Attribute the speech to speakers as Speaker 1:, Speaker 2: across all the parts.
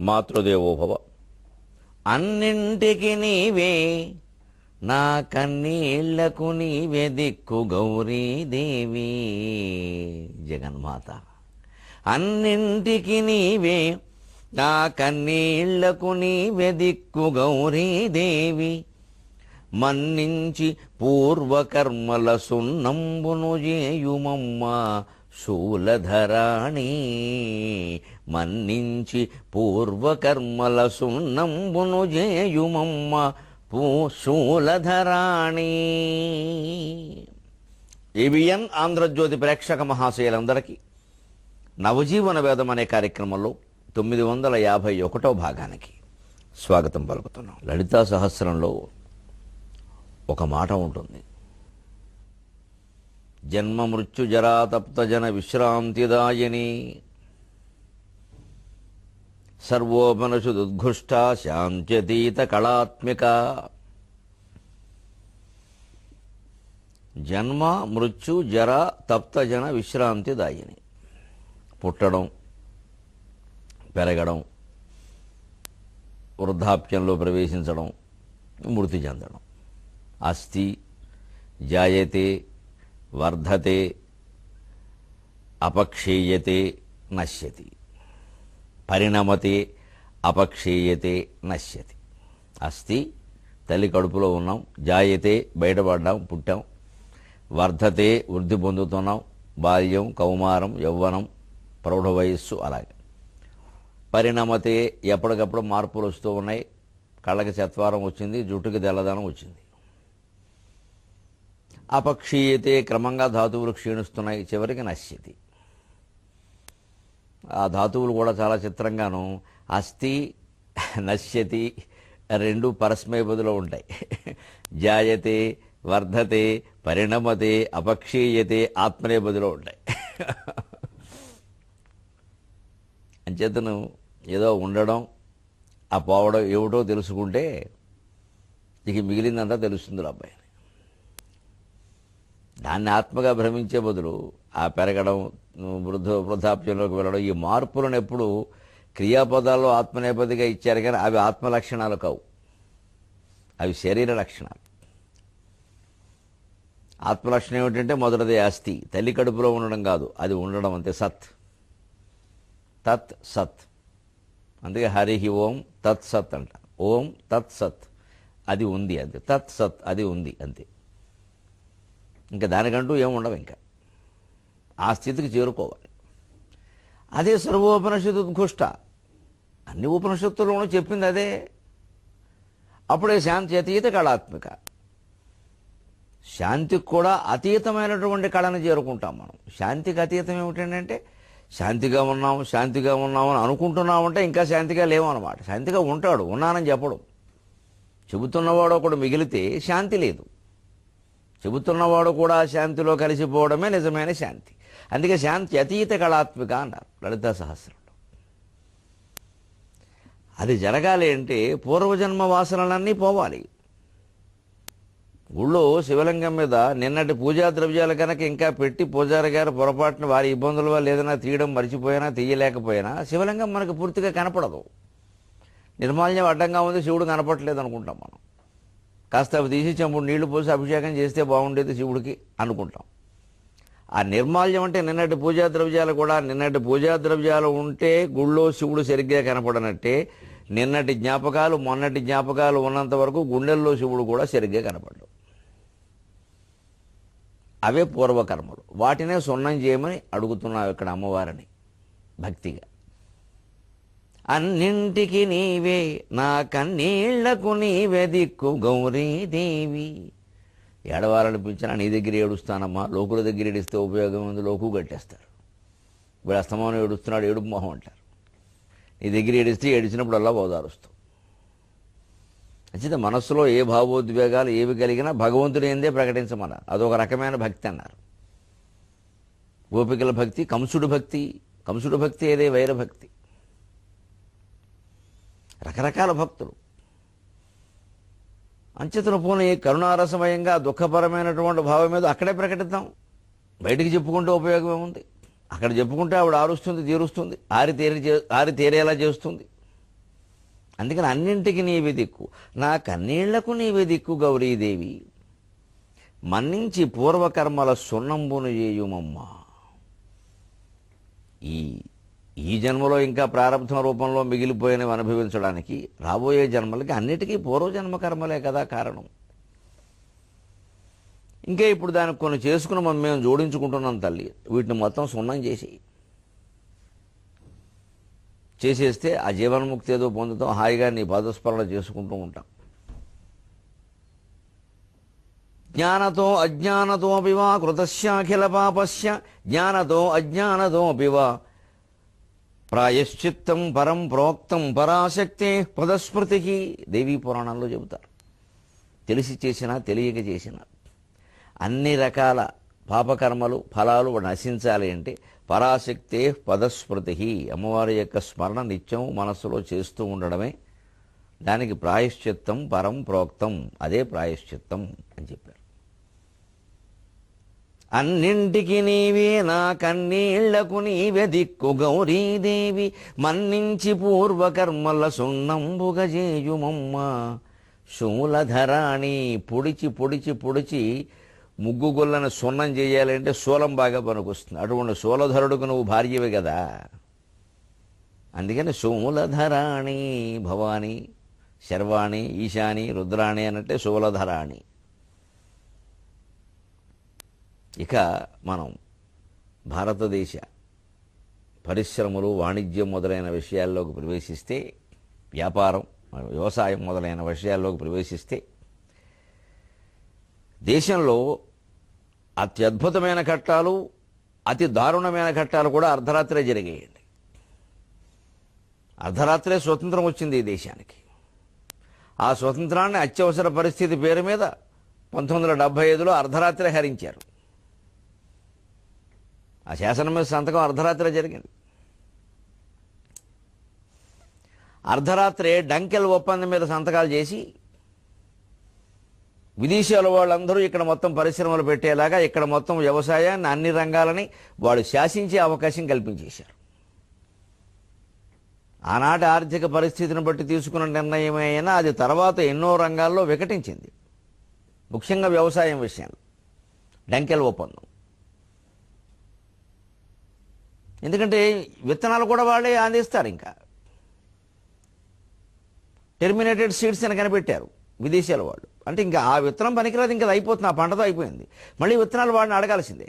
Speaker 1: మాతృదేవోభవ. అన్నింటికి నీవే నా కన్నీళ్లకు నీవే దిక్కు గౌరీదేవి. జగన్మాత అన్నింటికి నీవే నా కన్నీళ్లకు నీవే దిక్కు గౌరీదేవి. మన్నించి పూర్వకర్మల సున్నంబును చేయుమమ్మ శూలధరాణి. మన్నించి పూర్వకర్మల సున్నంబును చేయుమమ్మ శూలధరాణి. ఏబిఎన్ ఆంధ్రజ్యోతి ప్రేక్షక మహాశయులందరికీ నవజీవన వేదం అనే కార్యక్రమంలో 951వ భాగానికి స్వాగతం పలుకుతున్నాం. లలితా సహస్రంలో ఒక మాట ఉంటుంది, జన్మ మృత్యు జరా తప్త జన విశ్రాంతిదాయని సర్వోపనిషదుద్ఘుష్ట శాంత్యతీత కళాత్మిక. జన్మ మృత్యు జర తప్త జన విశ్రాంతిదాయిని. పుట్టడం, పెరగడం, వృద్ధాప్యంలో ప్రవేశించడం, మృతి చెందడం. అస్థి జాయతే వర్ధతే అపక్షీయతే నశ్యతి. పరిణమతే అపక్షీయతే నశ్యతి. అస్థి తల్లి కడుపులో ఉన్నాం, జాయతే బయటపడ్డాం, పుట్టాం, వర్ధతే వృద్ధి పొందుతున్నాం, బాల్యం, కౌమారం, యవ్వనం, ప్రౌఢ వయస్సు, అలాగే. పరిణమతే ఎప్పటికప్పుడు మార్పులు వస్తూ ఉన్నాయి. కళ్ళకి చత్వారం వచ్చింది, జుట్టుకి తెల్లదనం వచ్చింది. అపక్షీయతే క్రమంగా ధాతువులు క్షీణిస్తున్నాయి, చివరికి నశ్యతి. ఆ ధాతువులు కూడా చాలా చిత్రంగాను అస్థి నశ్యతి రెండు పరస్మైపదిలో ఉంటాయి. జాయతే వర్ధతే పరిణమతే అపక్షీయతే ఆత్మనేపదిలో ఉంటాయి. అంచేతను ఏదో ఉండడం ఆ పోవడం ఏమిటో తెలుసుకుంటే ఇక మిగిలిందంతా తెలుస్తుంది అబ్బాయి. దాన్ని ఆత్మగా భ్రమించే బదులు ఆ పెరగడం, వృద్ధాప్యంలోకి వెళ్ళడం, ఈ మార్పులను ఎప్పుడు క్రియాపదాల్లో ఆత్మనేపథిగా ఇచ్చారు, కానీ అవి ఆత్మ లక్షణాలు కావు, అవి శరీర లక్షణాలు. ఆత్మలక్షణం ఏమిటంటే మొదటిది అస్థి, తల్లి కడుపులో ఉండడం కాదు, అది ఉండడం అంతే. సత్, తత్ సత్. అందుకే హరిహి ఓం తత్ సత్ అంట. ఓం తత్ సత్, అది ఉంది అంతే. తత్ సత్, అది ఉంది అంతే. ఇంకా దానికంటూ ఏముండవు. ఇంకా ఆ స్థితికి చేరుకోవాలి. అదే సర్వోపనిషత్తు ఉద్ఘుష్ట, అన్ని ఉపనిషత్తుల్లోనూ చెప్పింది అదే. అప్పుడే శాంతి అతీత కళాత్మిక. శాంతికి కూడా అతీతమైనటువంటి కళను చేరుకుంటాం మనం. శాంతికి అతీతం ఏమిటంటే శాంతిగా ఉన్నాం అని అనుకుంటున్నామంటే ఇంకా శాంతిగా లేవన్నమాట. శాంతిగా ఉంటాడు, ఉన్నానని చెప్పడం. చెబుతున్నవాడు ఒకడు మిగిలితే శాంతి లేదు. చెబుతున్నవాడు కూడా శాంతిలో కలిసిపోవడమే నిజమైన శాంతి. అందుకే శాంతి అతీత కళాత్మిక అన్నారు లలితా సహస్రంలో. అది జరగాలి అంటే పూర్వజన్మ వాసనలన్నీ పోవాలి. గుళ్ళో శివలింగం మీద నిన్నటి పూజా ద్రవ్యాలు కనుక ఇంకా పెట్టి పూజారి గారు పొరపాటున వారి ఇబ్బందుల వల్ల ఏదైనా తీయడం మర్చిపోయినా తీయలేకపోయినా శివలింగం మనకు పూర్తిగా కనపడదు. నిర్మాల్యం అడ్డంగా ఉంది, శివుడు కనపడలేదు అనుకుంటాం మనం. కాస్త అవి తీసి చెంబుడు నీళ్లు పోసి అభిషేకం చేస్తే బాగుండేది శివుడికి అనుకుంటాం. ఆ నిర్మాల్యం అంటే నిన్నటి పూజా ద్రవ్యాలు కూడా, నిన్నటి పూజా ద్రవ్యాలు ఉంటే గుళ్ళో శివుడు సరిగ్గా కనపడనట్టే నిన్నటి జ్ఞాపకాలు మొన్నటి జ్ఞాపకాలు ఉన్నంత వరకు గుండెల్లో శివుడు కూడా సరిగ్గా కనపడ్డాడు. అవే పూర్వకర్మలు. వాటినే సున్నం చేయమని అడుగుతున్నావు ఇక్కడ అమ్మవారిని భక్తిగా. అన్నింటికి నీవే నా కన్నీళ్లకు నీవే దిక్కు గౌరీదేవి. ఏడవాలనిపించినా నీ దగ్గర ఏడుస్తానమ్మా. లోకుల దగ్గర ఏడిస్తే ఉపయోగం ఉంది, లోకు కట్టేస్తారు. ఇప్పుడు అస్తమానం ఏడుస్తున్నాడు, ఏడుపు మొహం అంటారు. నీ దగ్గర ఏడిస్తే ఏడిచినప్పుడల్లా ఓదారుస్తావు. అంచేత మనస్సులో ఏ భావోద్వేగాలు ఏవి కలిగినా భగవంతుడు ఏందే ప్రకటించమన్నారు. అదొక రకమైన భక్తి అన్నారు. గోపికల భక్తి, కంసుడు భక్తి. కంసుడు భక్తి ఏదే వైరభక్తి. రకరకాల భక్తులు. అంచేతను పోనీ కరుణారసమయంగా దుఃఖపరమైనటువంటి భావం మీద అక్కడే ప్రకటిద్దాం. బయటికి చెప్పుకుంటే ఉపయోగం ఏముంది? అక్కడ చెప్పుకుంటే ఆవిడ ఆరుస్తుంది, తీరుస్తుంది, ఆరి తేరేలా చేస్తుంది. అందుకని అన్నింటికి నీవే దిక్కు, నా కన్నీళ్లకు నీవే దిక్కు గౌరీదేవి, మన్నించి పూర్వకర్మల సున్నంబును చేయుమమ్మా. ఈ ఈ జన్మలో ఇంకా ప్రారంభం రూపంలో మిగిలిపోయినవి అనుభవించడానికి రాబోయే జన్మలకి అన్నిటికీ పూర్వజన్మ కర్మలే కదా కారణం. ఇంకా ఇప్పుడు దానికి కొన్ని చేసుకుని మేము జోడించుకుంటున్నాం తల్లి, వీటిని మొత్తం సున్నం చేసేస్తే ఆ జీవన్ముక్తి ఏదో పొందుతాం, హాయిగా నీ పాదస్మరణ చేసుకుంటూ ఉంటాం. జ్ఞానతో అజ్ఞానతోపి వా కృతస్యాఖిల పాపస్య జ్ఞానతో అజ్ఞానతోపి వా ప్రాయశ్చిత్తం పరం ప్రోక్తం పరాశక్తే పదస్మృతికి దేవీ పురాణంలో చెబుతారు. తెలిసి చేసినా తెలియక చేసినా అన్ని రకాల పాపకర్మలు ఫలాలు నశించాలి అంటే పరాశక్తే పదస్మృతి, అమ్మవారి యొక్క స్మరణ నిత్యం మనస్సులో చేస్తూ ఉండడమే దానికి ప్రాయశ్చిత్తం పరం ప్రోక్తం, అదే ప్రాయశ్చిత్తం అని చెప్పారు. అన్నింటికి నీవే నా కన్నీళ్లకు నీవే దిక్కు గౌరీదేవి, మన్నించి పూర్వకర్మల సున్నంబుగ చేయుమమ్మ. శూలధరాణి, పొడిచి పొడిచి పొడిచి ముగ్గుగొల్లను సున్నం చేయాలంటే శూలం బాగా పనికొస్తుంది. అటువంటి శూలధరుడుకు నువ్వు భార్యవే కదా, అందుకని శూలధరాణి భవాని శర్వాణి ఈశాని రుద్రాణి అన్నట్టే శూలధరాణి. ఇక మనం భారతదేశ పరిశ్రమలు వాణిజ్యం మొదలైన విషయాల్లోకి ప్రవేశిస్తే, వ్యాపారం వ్యవసాయం మొదలైన విషయాల్లోకి ప్రవేశిస్తే, దేశంలో అత్యద్భుతమైన ఘట్టాలు అతి దారుణమైన ఘట్టాలు కూడా అర్ధరాత్రే జరిగాయండి. అర్ధరాత్రే స్వతంత్రం వచ్చింది ఈ దేశానికి. ఆ స్వతంత్రాన్ని అత్యవసర పరిస్థితి పేరు మీద 1975లో అర్ధరాత్రే హరించారు. ఆ శాసనం మీద సంతకం అర్ధరాత్రే జరిగింది. అర్ధరాత్రే డంకెల్ ఒప్పందం మీద సంతకాలు చేసి విదేశాల వాళ్ళందరూ ఇక్కడ మొత్తం పరిశ్రమలు పెట్టేలాగా ఇక్కడ మొత్తం వ్యవసాయాన్ని అన్ని రంగాలని వాళ్ళు శాసించే అవకాశం కల్పించేశారు. ఆనాటి ఆర్థిక పరిస్థితిని బట్టి తీసుకున్న నిర్ణయమైనా అది తర్వాత ఎన్నో రంగాల్లో వికటించింది, ముఖ్యంగా వ్యవసాయం విషయంలో డంకెల్ ఒప్పందం. ఎందుకంటే విత్తనాలు కూడా వాళ్ళే అందిస్తారు. ఇంకా టెర్మినేటెడ్ సీడ్స్ అని కనిపెట్టారు విదేశాల వాళ్ళు. అంటే ఇంకా ఆ విత్తనం పనికిరాదు, ఇంకా అయిపోతుంది, ఆ పంటతో అయిపోయింది, మళ్ళీ విత్తనాలు వాడిని అడగాల్సిందే.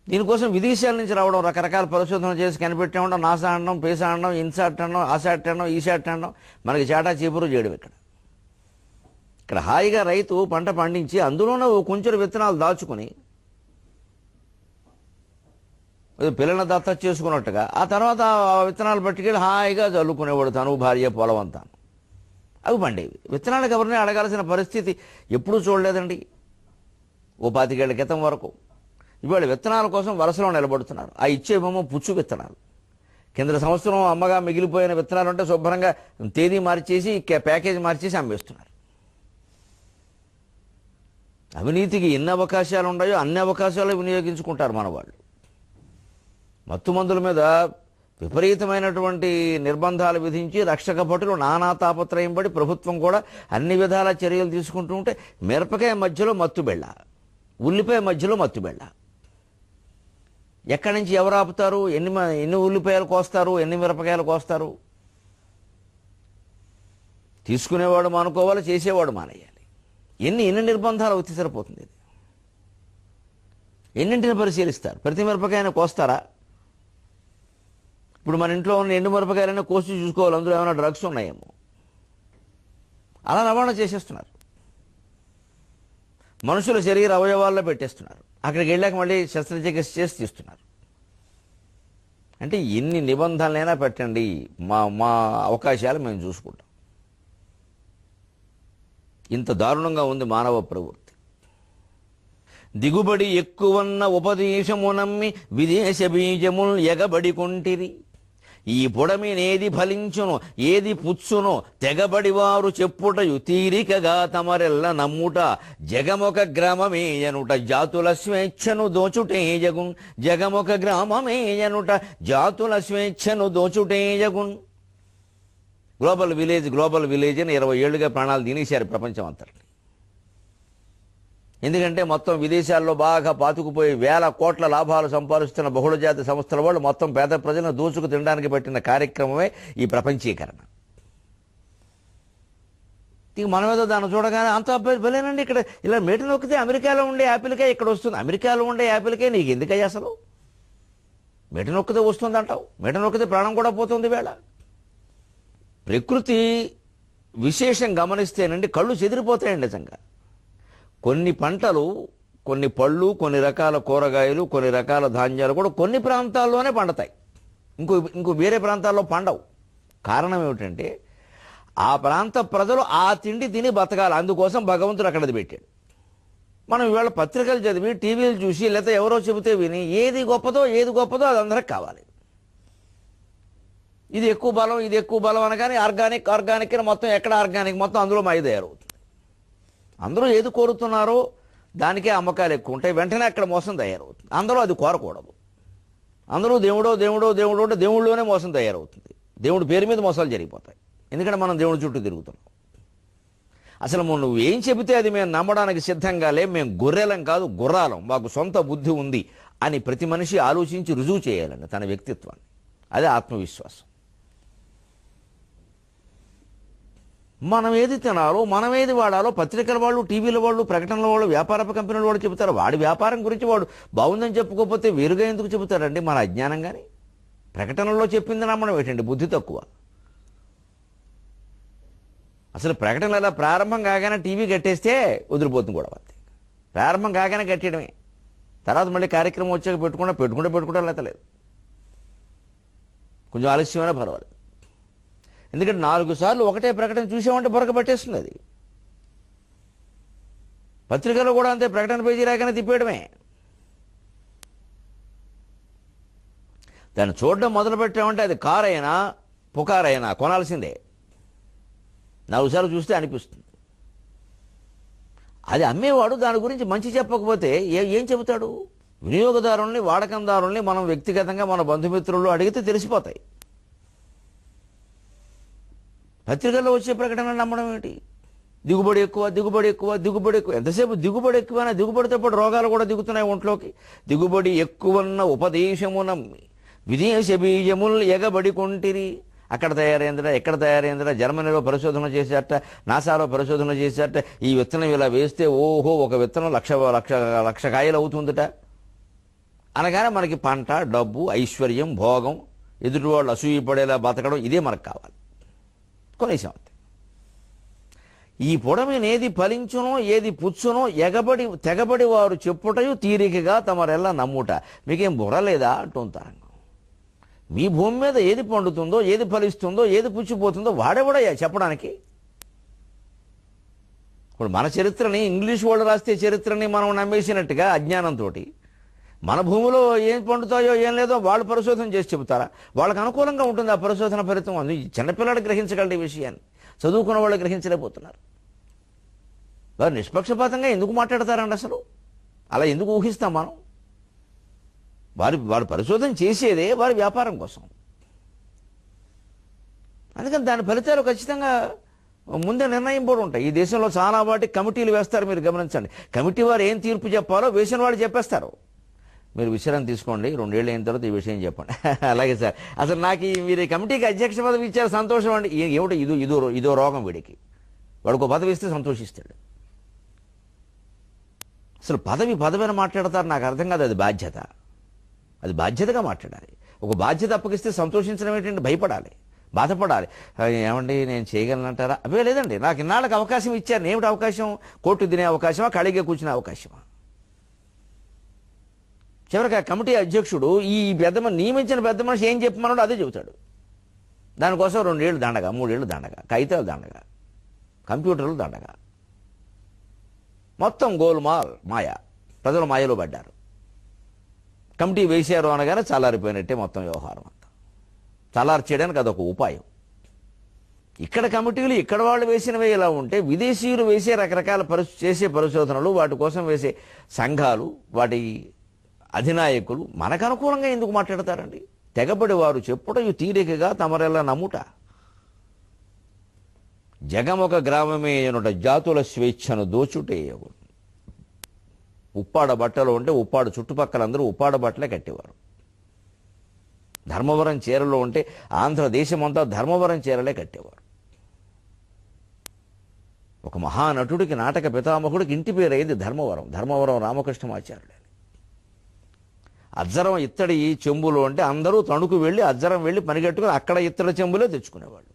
Speaker 1: దీనికోసం విదేశాల నుంచి రావడం, రకరకాల పరిశోధనలు చేసి కనిపెట్టే ఉండడం, నాసా అనడం, పేసా అనడం, ఇన్సాట్ అనడం, ఆసాట్ అనడం, ఈసాట్ అనడం, మనకి చాటా చీపురు చేయడం. ఇక్కడ హాయిగా రైతు పంట పండించి అందులోనే కొంచెం విత్తనాలు దాచుకుని పిల్లలను దత్తత చేసుకున్నట్టుగా ఆ తర్వాత ఆ విత్తనాలు పట్టుకెళ్ళి హాయిగా చల్లుకునేవాడు తను భార్య పొలం అంతా. అవి పండేవి. విత్తనాలకు ఎవరిని అడగాల్సిన పరిస్థితి ఎప్పుడూ చూడలేదండి ఓ 25 ఏళ్ల క్రితం వరకు. ఇవాళ విత్తనాల కోసం వరుసలో నిలబడుతున్నారు. ఆ ఇచ్చేమేమో పుచ్చు విత్తనాలు. కింద సంవత్సరం అమ్మగా మిగిలిపోయిన విత్తనాలు ఉంటే శుభ్రంగా తేదీ మార్చేసి ప్యాకేజ్ మార్చేసి అమ్మేస్తున్నారు. అవినీతికి ఎన్ని అవకాశాలు ఉన్నాయో అన్ని అవకాశాలు వినియోగించుకుంటారు మన వాళ్ళు. మత్తుమందుల మీద విపరీతమైనటువంటి నిర్బంధాలు విధించి రక్షక భటులు నానా తాపత్రయం పడి ప్రభుత్వం కూడా అన్ని విధాల చర్యలు తీసుకుంటూ ఉంటే మిరపకాయ మధ్యలో మత్తుబెళ్ళ, ఉల్లిపాయ మధ్యలో మత్తుబెళ్ళ. ఎక్కడి నుంచి ఎవరు ఆపుతారు? ఎన్ని ఉల్లిపాయలు కోస్తారు, ఎన్ని మిరపకాయలు కోస్తారు? తీసుకునేవాడు మానుకోవాలి, చేసేవాడు మానేయాలి. ఎన్ని నిర్బంధాలు అవుతే సరిపోతుంది. ఇది ఎన్నింటిని పరిశీలిస్తారు? ప్రతి మిరపకాయను కోస్తారా? ఇప్పుడు మన ఇంట్లో ఉన్న ఎండు మిరపకాయలైనా కోసి చూసుకోవాలి, అందులో ఏమైనా డ్రగ్స్ ఉన్నాయేమో. అలా రవాణా చేసేస్తున్నారు. మనుషుల శరీర అవయవాల్లో పెట్టేస్తున్నారు. అక్కడికి వెళ్ళాక మళ్ళీ శస్త్రచికిత్స చేసి తీస్తున్నారు. అంటే ఎన్ని నిబంధనలైనా పెట్టండి, మా అవకాశాలు మేము చూసుకుంటాం. ఇంత దారుణంగా ఉంది మానవ ప్రవృత్తి. దిగుబడి ఎక్కువన్న ఉపదేశము నమ్మి విదేశ బీజముల్ ఎగబడి కొంటిరి. ఈ పొడమినేది ఫలించును ఏది పుచ్చును తెగబడివారు చెప్పుటయు తీరికగా తమరెల్ల నమ్ముట. జగమొక గ్రామమేయనుట జాతుల స్వేచ్ఛను దోచుటేయగున్. జగమొక గ్రామమేయనుట జాతుల స్వేచ్ఛను దోచుటేయగున్. గ్లోబల్ విలేజ్ అని 20 ఏళ్లుగా ప్రాణాలు తినేశారు ప్రపంచం అంతటి. ఎందుకంటే మొత్తం విదేశాల్లో బాగా పాతుకుపోయి వేల కోట్ల లాభాలు సంపాదిస్తున్న బహుళజాతి సంస్థల వాళ్ళు మొత్తం పేద ప్రజలను దోచుకు తినడానికి పెట్టిన కార్యక్రమమే ఈ ప్రపంచీకరణ. ఇక మనం ఏదో దాన్ని చూడగానే అంత బలేనండి, ఇక్కడ ఇలా మేట నొక్కితే అమెరికాలో ఉండే యాపిల్కే ఇక్కడ వస్తుంది, అమెరికాలో ఉండే యాపిల్కే నీకు ఎందుకయ్యా అసలు, మేట నొక్కితే వస్తుంది అంటావు, మేట నొక్కితే ప్రాణం కూడా పోతుంది వేళ. ప్రకృతి విశేషం గమనిస్తేనండి కళ్ళు చెదిరిపోతాయండి నిజంగా. కొన్ని పంటలు, కొన్ని పళ్ళు, కొన్ని రకాల కూరగాయలు, కొన్ని రకాల ధాన్యాలు కూడా కొన్ని ప్రాంతాల్లోనే పండుతాయి, ఇంకో వేరే ప్రాంతాల్లో పండవు. కారణం ఏమిటంటే ఆ ప్రాంత ప్రజలు ఆ తిండి తిని బతకాలి, అందుకోసం భగవంతుడు అక్కడది పెట్టాడు. మనం ఇవాళ పత్రికలు చదివి టీవీలు చూసి లేకపోతే ఎవరో చెబితే విని ఏది గొప్పదో అది అందరికి కావాలి. ఇది ఎక్కువ బలం, ఇది ఎక్కువ బలం అనగానే ఆర్గానిక్ అని మొత్తం ఎక్కడ ఆర్గానిక్ మొత్తం అందులో మాయ తయారవుతుంది. అందరూ ఏది కోరుతున్నారో దానికే అమ్మకాలు ఎక్కువ ఉంటాయి, వెంటనే అక్కడ మోసం తయారవుతుంది. అందరూ అది కోరకూడదు. అందరూ దేవుడో అంటే దేవుళ్ళలోనే మోసం తయారవుతుంది, దేవుడి పేరు మీద మోసాలు జరిగిపోతాయి. ఎందుకంటే మనం దేవుడి చుట్టూ తిరుగుతున్నాం. అసలు నువ్వు ఏం చెబితే అది మేము నమ్మడానికి సిద్ధంగా లేం, మేము గొర్రెలం కాదు గుర్రాలం, మాకు సొంత బుద్ధి ఉంది అని ప్రతి మనిషి ఆలోచించి రుజువు చేయాలండి తన వ్యక్తిత్వాన్ని. అదే ఆత్మవిశ్వాసం. మనం ఏది తినాలో, మనం ఏది వాడాలో పత్రికల వాళ్ళు, టీవీల వాళ్ళు, ప్రకటనల వాళ్ళు, వ్యాపారపు కంపెనీల వాళ్ళు చెబుతారు. వాడి వ్యాపారం గురించి వాడు బాగుందని చెప్పుకోకపోతే వేరుగా ఎందుకు చెబుతారండి? మన అజ్ఞానం. కానీ ప్రకటనలో చెప్పింది నమ్మడం ఏంటండి? బుద్ధి తక్కువ. అసలు ప్రకటనలు అలా ప్రారంభం కాగానే టీవీ కట్టేస్తే వదిలిపోతుంది కూడా. ప్రారంభం కాగానే కట్టేయడమే, తర్వాత మళ్ళీ కార్యక్రమం వచ్చాక పెట్టుకుంటే లేతలేదు, కొంచెం ఆలస్యమైనా పర్వాలేదు. ఎందుకంటే 4 సార్లు ఒకటే ప్రకటన చూసామంటే బొరక పట్టేస్తుంది అది. పత్రికలో కూడా అంతే, ప్రకటన పేజీ రాగానే తిప్పేయడమే. దాన్ని చూడడం మొదలు పెట్టామంటే అది కారైనా పుకారైనా కొనాల్సిందే. 4 సార్లు చూస్తే అనిపిస్తుంది. అది అమ్మేవాడు దాని గురించి మంచి చెప్పకపోతే ఏం చెబుతాడు? వినియోగదారుల్ని, వాడకందారుల్ని మనం వ్యక్తిగతంగా మన బంధుమిత్రులు అడిగితే తెలిసిపోతాయి. పత్రికల్లో వచ్చే ప్రకటనలు నమ్మడం ఏంటి? దిగుబడి ఎక్కువ. ఎంతసేపు దిగుబడి ఎక్కువైనా దిగుబడితో పాటు రోగాలు కూడా దిగుతున్నాయి ఒంట్లోకి. దిగుబడి ఎక్కువన్న ఉపదేశమున విదేశ బీజములు ఎగబడి కొంటిరి. అక్కడ తయారైందట, ఎక్కడ తయారైందట, జర్మనీలో పరిశోధన చేశారట, నాసాలో పరిశోధన చేశారట. ఈ విత్తనం ఇలా వేస్తే ఓహో ఒక విత్తనం లక్ష కాయలు అవుతుందట అనగానే మనకి పంట, డబ్బు, ఐశ్వర్యం, భోగం, ఎదుటి వాళ్ళు అసూయపడేలా బతకడం, ఇదే మనకు కావాలి. కొనేసాం అంతే. ఈ పొడమిని ఏది ఫలించునో ఏది పుచ్చునో తెగబడి వారు చెప్పుటయు తీరికగా తమరెల్లా నమ్ముట. మీకేం బుర్ర లేదా అంటుంటారు. మీ భూమి మీద ఏది పండుతుందో, ఏది ఫలిస్తుందో, ఏది పుచ్చిపోతుందో వాడేవాడయ్యా చెప్పడానికి. ఇప్పుడు మన చరిత్రని ఇంగ్లీష్ వాళ్ళు రాస్తే చరిత్రని మనం నమ్మేసినట్టుగా అజ్ఞానంతో మన భూమిలో ఏం పండుతాయో ఏం లేదో వాళ్ళు పరిశోధన చేసి చెబుతారా? వాళ్ళకి అనుకూలంగా ఉంటుంది ఆ పరిశోధన ఫలితం. అది చిన్నపిల్లలు గ్రహించగలరు ఈ విషయాన్ని, చదువుకున్న వాళ్ళు గ్రహించలేకపోతున్నారు. వారు నిష్పక్షపాతంగా ఎందుకు మాట్లాడతారండి? అసలు అలా ఎందుకు ఊహిస్తాం మనం? వారు పరిశోధన చేసేదే వారి వ్యాపారం కోసం. అందుకని దాని ఫలితాలు ఖచ్చితంగా ముందే నిర్ణయింపడి ఉంటాయి. ఈ దేశంలో చాలా వాటికి కమిటీలు వేస్తారు, మీరు గమనించండి. కమిటీ వారు ఏం తీర్పు చెప్పాలో వేసిన వాళ్ళు చెప్పేస్తారు. మీరు విశ్రాంతి తీసుకోండి, 2 ఏళ్ళు అయిన తర్వాత ఈ విషయం చెప్పండి. అలాగే సార్, అసలు నాకు మీరు ఈ కమిటీకి అధ్యక్ష పదవి ఇచ్చారు, సంతోషం అండి. ఏమిటో ఇదో రోగం వీడికి. వాడికి పదవి ఇస్తే సంతోషిస్తాడు. అసలు పదవి అని మాట్లాడతారు, నాకు అర్థం కాదు. అది బాధ్యతగా మాట్లాడాలి. ఒక బాధ్యత అప్పగిస్తే సంతోషించడం ఏంటంటే భయపడాలి, బాధపడాలి. ఏమండి నేను చేయగలనంటారా? అవే లేదండి. నాకు ఇన్నాళ్ళకి అవకాశం ఇచ్చారు. ఏమిటి అవకాశం? కోర్టు తినే అవకాశమా, ఖాళీగా కూర్చునే అవకాశమా? చివరికి ఆ కమిటీ అధ్యక్షుడు ఈ నియమించిన పెద్ద మనిషి ఏం చెప్పమన్నాడో అదే చెబుతాడు. దానికోసం 2 ఏళ్ళు దండగా, 3 ఏళ్ళు దండగా, కాగితాలు దండగా, కంప్యూటర్లు దండగా, మొత్తం గోల్మాల్ మాయ. ప్రజలు మాయలో పడ్డారు. కమిటీ వేశారు అనగానే చల్లారిపోయినట్టే మొత్తం వ్యవహారం అంతా. చల్లారి చేయడానికి అదొక ఉపాయం. ఇక్కడ కమిటీలు ఇక్కడ వాళ్ళు వేసినవే ఇలా ఉంటే, విదేశీయులు వేసే రకరకాల చేసే పరిశోధనలు, వాటి కోసం వేసే సంఘాలు, వాటి అధినాయకులు మనకు అనుకూలంగా ఎందుకు మాట్లాడతారండి? తెగబడి వారు చెప్పుట తీరికగా తమరెల్లా నమ్ముట. జగమొక గ్రామమే ఎనుట జాతుల స్వేచ్ఛను దోచుటే ఎగును. ఉప్పాడ బట్టలు ఉంటే ఉప్పాడు చుట్టుపక్కలందరూ ఉప్పాడ బట్టలే కట్టేవారు. ధర్మవరం చీరలో ఉంటే ఆంధ్రదేశమంతా ధర్మవరం చీరలే కట్టేవారు. ఒక మహానటుడికి, నాటక పితామహుడికి ఇంటి పేరు అయింది ధర్మవరం. ధర్మవరం రామకృష్ణమాచార్యుడు. అజ్జరం ఇత్తడి చెంబులు అంటే అందరూ తణుకు వెళ్ళి అజ్జరం వెళ్ళి పనిగట్టుకుని అక్కడ ఇత్తడి చెంబులే తెచ్చుకునేవాళ్ళు.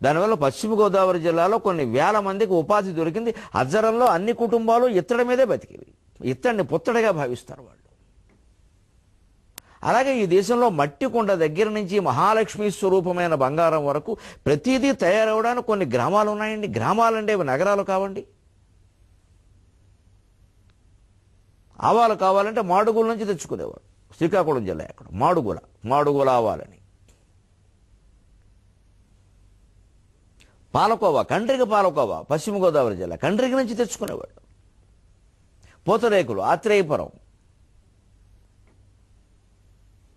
Speaker 1: దానివల్ల పశ్చిమ గోదావరి జిల్లాలో కొన్ని వేల మందికి ఉపాధి దొరికింది. అజ్జరంలో అన్ని కుటుంబాలు ఇత్తడి మీదే బతికేవి. ఇత్తడిని పుత్తడిగా భావిస్తారు వాళ్ళు. అలాగే ఈ దేశంలో మట్టి కుండ దగ్గర నుంచి మహాలక్ష్మి స్వరూపమైన బంగారం వరకు ప్రతిదీ తయారవడానికి కొన్ని గ్రామాలు ఉన్నాయండి. గ్రామాలంటే అవి నగరాలు కావండి. ఆవాలు కావాలంటే మాడుగుల నుంచి తెచ్చుకునేవాడు. శ్రీకాకుళం జిల్లా ఎక్కడ మాడుగుల ఆవాలని. పాలకోవా, కండ్రిగ పాలకోవా పశ్చిమ గోదావరి జిల్లా కండ్రిగ నుంచి తెచ్చుకునేవాడు. పూతరేకులు ఆత్రేయపురం.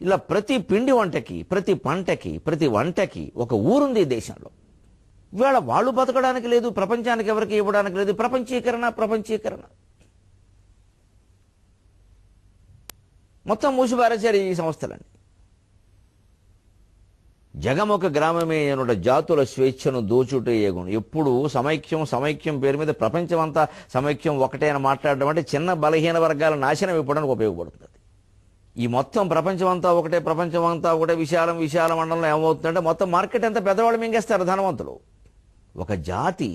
Speaker 1: ఇలా ప్రతి పిండి వంటకి, ప్రతి పంటకి, ప్రతి వంటకి ఒక ఊరుంది ఈ దేశంలో. ఇవాళ వాళ్ళు బతకడానికి లేదు, ప్రపంచానికి ఎవరికి ఇవ్వడానికి లేదు. ప్రపంచీకరణ మొత్తం మూసిపారేశారు ఈ సంస్థలన్నీ. జగమొక గ్రామమే ఎనుట జాతుల స్వేచ్ఛను దోచుటే ఎగును. ఎప్పుడు సమైక్యం పేరు మీద ప్రపంచమంతా సమైక్యం ఒకటే అని మాట్లాడడం అంటే చిన్న బలహీన వర్గాల నాశనం ఇవ్వడానికి ఉపయోగపడుతుంది. ఈ మొత్తం ప్రపంచమంతా ఒకటే విశాల మండలంలో ఏమవుతుందంటే మొత్తం మార్కెట్ అంతా పెద్దవాళ్ళు మింగేస్తారు ధనవంతులు. ఒక జాతి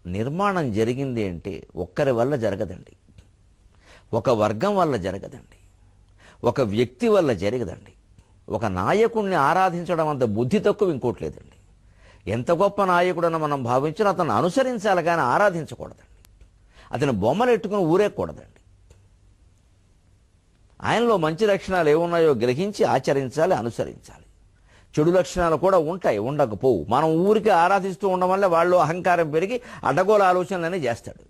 Speaker 1: నిర్మాణం జరిగింది అంటే ఒక్కరి వల్ల జరగదండి, ఒక వర్గం వల్ల జరగదండి, ఒక వ్యక్తి వల్ల జరగదండి. ఒక నాయకుడిని ఆరాధించడం అంత బుద్ధి తక్కువ ఇంకోట్లేదండి. ఎంత గొప్ప నాయకుడని మనం భావించిన అతను అనుసరించాలి కానీ ఆరాధించకూడదండి. అతను బొమ్మలు ఎట్టుకుని ఊరేకూడదండి. ఆయనలో మంచి లక్షణాలు ఏమున్నాయో గ్రహించి ఆచరించాలి, అనుసరించాలి. చెడు లక్షణాలు కూడా ఉంటాయి, ఉండకపోవు. మనం ఊరికి ఆరాధిస్తూ ఉండడం వల్ల వాళ్ళు అహంకారం పెరిగి అడ్డగోల ఆలోచనలనే చేస్తాడు.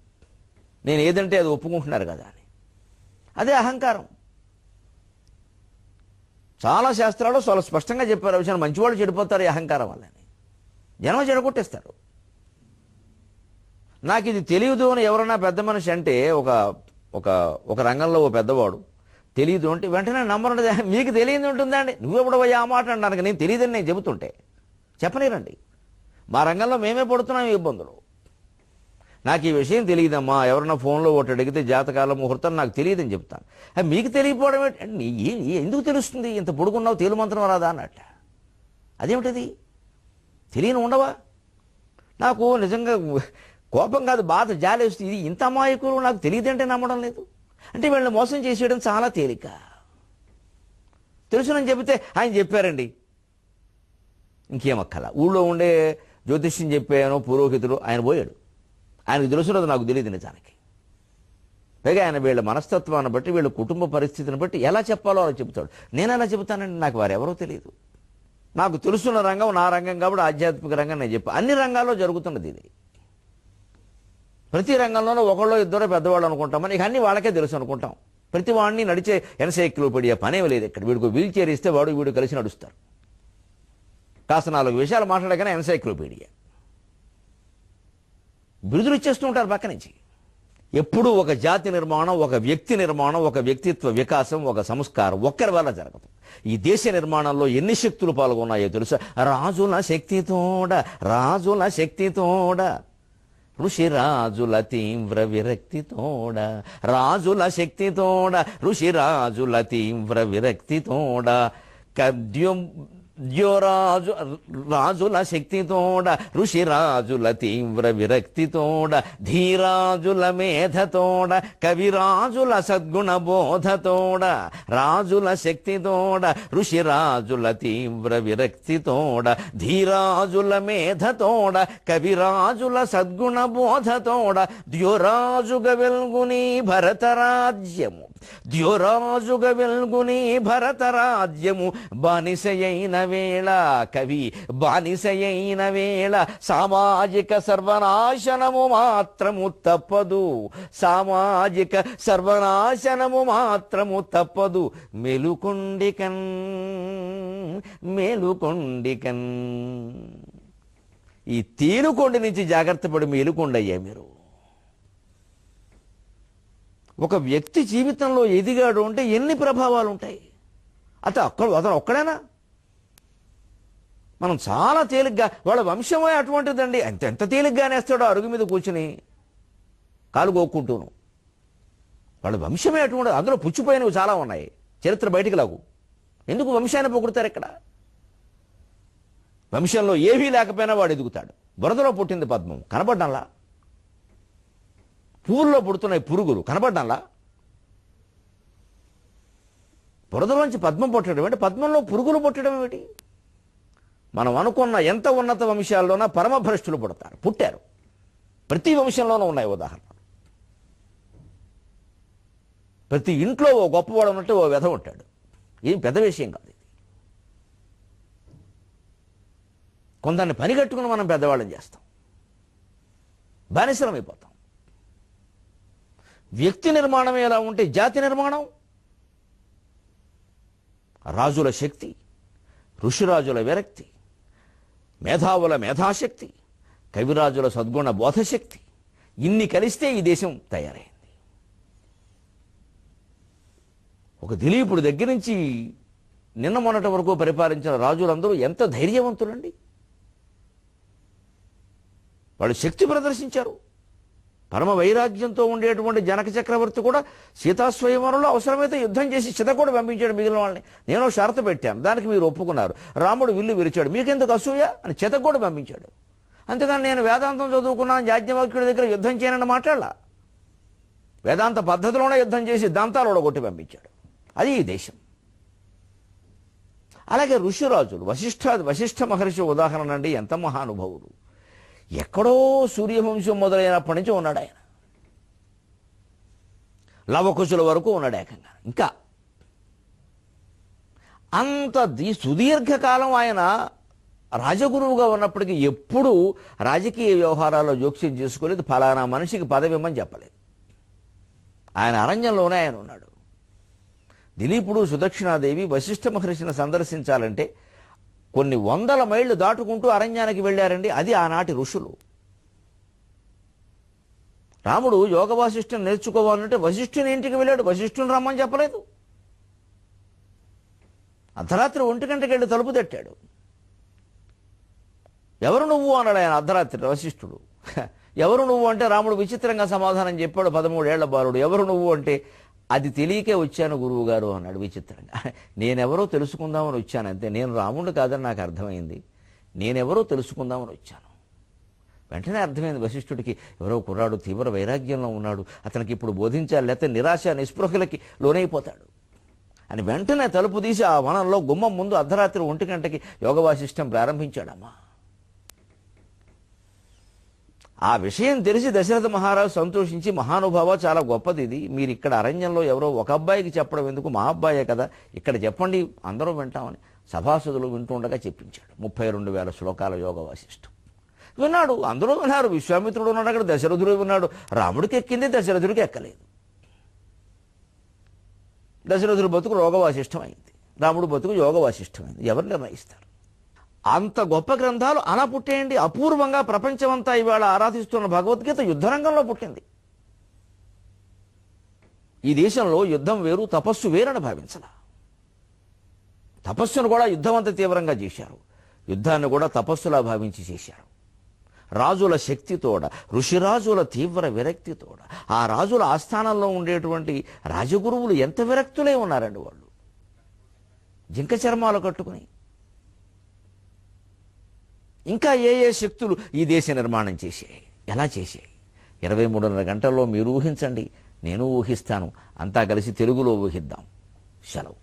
Speaker 1: నేను ఏదంటే అది ఒప్పుకుంటున్నారు కదా అని. అదే అహంకారం. చాలా శాస్త్రాలు చాలా స్పష్టంగా చెప్పారు విషయాన్ని. మంచివాళ్ళు చెడిపోతారు ఈ అహంకారం వల్లని. జనం చెడగొట్టేస్తారు. నాకు ఇది తెలియదు అని ఎవరన్నా పెద్ద మనిషి అంటే ఒక రంగంలో ఓ పెద్దవాడు తెలియదు అంటే వెంటనే నమ్మరండి. మీకు తెలియదు ఉంటుందా అండి, నువ్వెప్పుడు పోయి ఆ మాట అనడానికి. నేను తెలియదని నేను చెబుతుంటే చెప్పనిరండి. మా రంగంలో మేమే పడుతున్నాం ఈ ఇబ్బందులు. నాకు ఈ విషయం తెలియదమ్మా, ఎవరన్నా ఫోన్లో ఒకటి అడిగితే జాతకాల ముహూర్తం నాకు తెలియదని చెప్తాను. మీకు తెలియకపోవడం ఏంటి, ఎందుకు తెలుస్తుంది, ఇంత పొడుగున్నావు తేలుమంత్రం రాదా అన్నట్ట. అదేమిటది, తెలియని ఉండవా? నాకు నిజంగా కోపం కాదు, బాధ, జాలేస్తుంది. ఇది ఇంత అమాయకులు నాకు తెలియదంటే నమ్మడం లేదు అంటే వీళ్ళని మోసం చేసేయడం చాలా తేలిక. తెలుసునని చెబితే ఆయన చెప్పారండి, ఇంకేమక్కల. ఊళ్ళో ఉండే జ్యోతిష్యం చెప్పాను పురోహితుడు, ఆయన పోయాడు. ఆయనకు తెలుసున్నది నాకు తెలియదు నిజానికి. పైగా ఆయన వీళ్ళ మనస్తత్వాన్ని బట్టి, వీళ్ళ కుటుంబ పరిస్థితిని బట్టి ఎలా చెప్పాలో అలా చెబుతాడు. నేను ఎలా చెబుతానండి, నాకు వారెవరో తెలియదు. నాకు తెలుసున్న రంగం నా రంగం కాబట్టి ఆధ్యాత్మిక రంగం నేను చెప్పాను. అన్ని రంగాల్లో జరుగుతున్నది ఇది. ప్రతి రంగంలోనూ ఒకళ్ళో ఇద్దరో పెద్దవాళ్ళు అనుకుంటాం, ఇక అన్ని వాళ్ళకే తెలుసు అనుకుంటాం. ప్రతి వాడిని నడిచే ఎన్సైక్లోపీడియా పనేమి లేదు ఇక్కడ. వీడికి వీల్ చైర్ ఇస్తే వీడు కలిసి నడుస్తారు. కాస్త 4 విషయాలు మాట్లాడగానే ఎన్సైక్లోపీడియా బిరుదులు ఇచ్చేస్తూ ఉంటారు పక్క నుంచి. ఎప్పుడూ ఒక జాతి నిర్మాణం, ఒక వ్యక్తి నిర్మాణం, ఒక వ్యక్తిత్వ వికాసం, ఒక సంస్కారం ఒక్కరి వల్ల జరగదు. ఈ దేశ నిర్మాణంలో ఎన్ని శక్తులు పాల్గొన్నాయో తెలుసా? రాజుల శక్తితోడ ఋషిరాజుల తీవ్ర విరక్తితోడ, రాజుల శక్తితోడ ఋషిరాజుల తీవ్ర విరక్తితోడ, రాజుల శక్తితోడ ఋషిరాజుల తీవ్ర విరక్తితోడ, ధీరాజుల మేధతోడ కవిరాజుల సద్గుణ బోధతోడ, రాజుల శక్తితోడ ఋషిరాజుల తీవ్ర విరక్తితోడ, ధీరాజుల మేధతోడ కవిరాజుల సద్గుణ బోధతోడ, ద్యోరాజుగ వెల్గుని భరతరాజ్యము, ద్యోరాజుగ వెల్గుని భరతరాజ్యము, బానిసయైన వేళ కవి బానిసయైన వేళ, సామాజిక సర్వనాశనము మాత్రము తప్పదు, సామాజిక సర్వనాశనము మాత్రము తప్పదు, మేలుకొండికన్. ఈ తేలుకొండ నుంచి జాగ్రత్త పడి మేలుకొండయ్యా మీరు. ఒక వ్యక్తి జీవితంలో ఎదిగాడు అంటే ఎన్ని ప్రభావాలు ఉంటాయి. అతను ఒక్కడేనా? మనం చాలా తేలిగ్గా, వాళ్ళ వంశమే అటువంటిదండి, ఎంత తేలిగ్గానేస్తాడో అరుగు మీద కూర్చుని కాలు గోక్కుంటూను. వాళ్ళ వంశమే అటువంటి, అందులో పుచ్చిపోయినవి చాలా ఉన్నాయి. చరిత్ర బయటికి లాగు. ఎందుకు వంశాన్ని పొగుడతారు ఇక్కడ? వంశంలో ఏవీ లేకపోయినా వాడు ఎదుగుతాడు. బురదలో పుట్టింది పద్మం, కనబడ్డంలా. పువ్వుల్లో పుడుతున్నాయి పురుగులు, కనబడ్డంలా. బురదలోంచి పద్మం పుట్టడం ఏంటి? పద్మంలో పురుగులు పుట్టడం ఏమిటి? మనం అనుకున్న ఎంత ఉన్నత వంశాల్లోనా పరమభ్రష్టులు పుట్టారు. ప్రతి వంశంలోనూ ఉన్నాయి ఉదాహరణ. ప్రతి ఇంట్లో ఓ గొప్పవాడు ఉన్నట్టు ఓ వెధ ఉంటాడు. ఏం పెద్ద విషయం కాదు ఇది. కొందరిని పని కట్టుకుని మనం పెద్దవాళ్ళని చేస్తాం, బానిసలం అయిపోతాం. వ్యక్తి నిర్మాణం ఎలా ఉంటే జాతి నిర్మాణం, రాజుల శక్తి, ఋషిరాజుల విరక్తి, మేధావుల మేధాశక్తి, కవిరాజుల సద్గుణ బోధశక్తి, ఇన్ని కలిస్తే ఈ దేశం తయారైంది. ఒక దిలీపుడు దగ్గర నుంచి నిన్న మొన్నటి వరకు పరిపాలించిన రాజులందరూ ఎంత ధైర్యవంతులండి. వాళ్ళు శక్తి ప్రదర్శించారు. పరమ వైరాగ్యంతో ఉండేటువంటి జనక చక్రవర్తి కూడా సీతాస్వయంవరంలో అవసరమైతే యుద్ధం చేసి చితకూడా పంపించాడు మిగిలిన వాళ్ళని. నేను షరతు పెట్టాను, దానికి మీరు ఒప్పుకున్నారు. రాముడు విల్లు విరిచాడు, మీకెందుకు అసూయ అని చితకూడా పంపించాడు. అంతేగాని నేను వేదాంతం చదువుకున్నాను, యాజ్ఞవల్క్యుడి దగ్గర యుద్ధం చేయనని మాట్లాడాల. వేదాంత పద్ధతిలోనే యుద్ధం చేసి దంతాలు కొట్టి పంపించాడు. అది ఈ దేశం. అలాగే ఋషిరాజులు, వశిష్ఠ మహర్షి ఉదాహరణ అండి. ఎంత మహానుభావులు. ఎక్కడో సూర్యవంశం మొదలైనప్పటి నుంచి ఉన్నాడు ఆయన. లవకుశుల వరకు ఉన్నాడు ఏకంగా. ఇంకా అంత సుదీర్ఘకాలం ఆయన రాజగురువుగా ఉన్నప్పటికీ ఎప్పుడూ రాజకీయ వ్యవహారాల్లో జోక్యం చేసుకోలేదు. ఫలానా మనిషికి పదవి ఇమ్మని చెప్పలేదు. ఆయన అరణ్యంలోనే ఆయన ఉన్నాడు. దిలీపుడు, సుదక్షిణాదేవి వశిష్ఠ మహర్షిని సందర్శించాలంటే కొన్ని వందల మైళ్ళు దాటుకుంటూ అరణ్యానికి వెళ్ళారండి. అది ఆనాటి ఋషులు. రాముడు యోగ వాసిష్ఠుని నేర్చుకోవాలంటే వశిష్ఠుని ఇంటికి వెళ్ళాడు. వశిష్ఠుని రమ్మని చెప్పలేదు. అర్ధరాత్రి 1 గంటకి వెళ్ళి తలుపు తట్టాడు. ఎవరు నువ్వు అన్నాడు ఆయన అర్ధరాత్రి వశిష్ఠుడు. ఎవరు నువ్వు అంటే రాముడు విచిత్రంగా సమాధానం చెప్పాడు. 13 ఏళ్ల బాలుడు. ఎవరు నువ్వు అంటే అది తెలియకే వచ్చాను గురువు గారు అన్నాడు విచిత్రంగా. నేనెవరో తెలుసుకుందామని వచ్చాను అంతే, నేను రాముడు కాదని నాకు అర్థమైంది. నేనెవరో తెలుసుకుందామని వచ్చాను. వెంటనే అర్థమైంది వశిష్ఠుడికి, ఎవరో కుర్రాడు తీవ్ర వైరాగ్యంలో ఉన్నాడు, అతనికి ఇప్పుడు బోధించాలి, లేకపోతే నిరాశ నిస్పృహలకి లోనైపోతాడు అని వెంటనే తలుపు తీసి ఆ వనంలో గుమ్మం ముందు అర్ధరాత్రి 1 గంటకి యోగ వాసిష్టం ప్రారంభించాడమ్మా. ఆ విషయం తెలిసి దశరథ మహారాజు సంతోషించి, మహానుభావ చాలా గొప్పది ఇది, మీరు ఇక్కడ అరణ్యంలో ఎవరో ఒక అబ్బాయికి చెప్పడం ఎందుకు, మా అబ్బాయే కదా, ఇక్కడ చెప్పండి అందరూ వింటామని సభాసదులు వింటుండగా చెప్పించాడు. 32,000 శ్లోకాల యోగ వాసిష్టం విన్నాడు. అందరూ విన్నారు. విశ్వామిత్రుడు ఉన్నాడు అక్కడ, దశరథుడు విన్నాడు. రాముడికి ఎక్కింది, దశరథుడికి ఎక్కలేదు. దశరథుడు బతుకు యోగ వాసిష్టం అయింది, రాముడు బతుకు యోగ వాసిష్టం అయింది. ఎవరు నిర్ణయిస్తారు? అంత గొప్ప గ్రంథాలు అలా పుట్టేయండి. అపూర్వంగా ప్రపంచమంతా ఇవాళ ఆరాధిస్తున్న భగవద్గీత యుద్ధరంగంలో పుట్టింది. ఈ దేశంలో యుద్ధం వేరు, తపస్సు వేరని భావించాల. తపస్సును కూడా యుద్ధం అంత తీవ్రంగా చేశారు, యుద్ధాన్ని కూడా తపస్సులా భావించి చేశారు. రాజుల శక్తితోడ, ఋషిరాజుల తీవ్ర విరక్తితోడ, ఆ రాజుల ఆస్థానంలో ఉండేటువంటి రాజగురువులు ఎంత విరక్తులే ఉన్నారండి వాళ్ళు. జింక చర్మాలు కట్టుకుని ఇంకా ఏ శక్తులు ఈ దేశ నిర్మాణం చేశాయి, ఎలా చేశాయి? 23.5 గంటల్లో మీరు ఊహించండి, నేను ఊహిస్తాను, అంతా కలిసి తెలుగులో ఊహిద్దాం. సెలవు.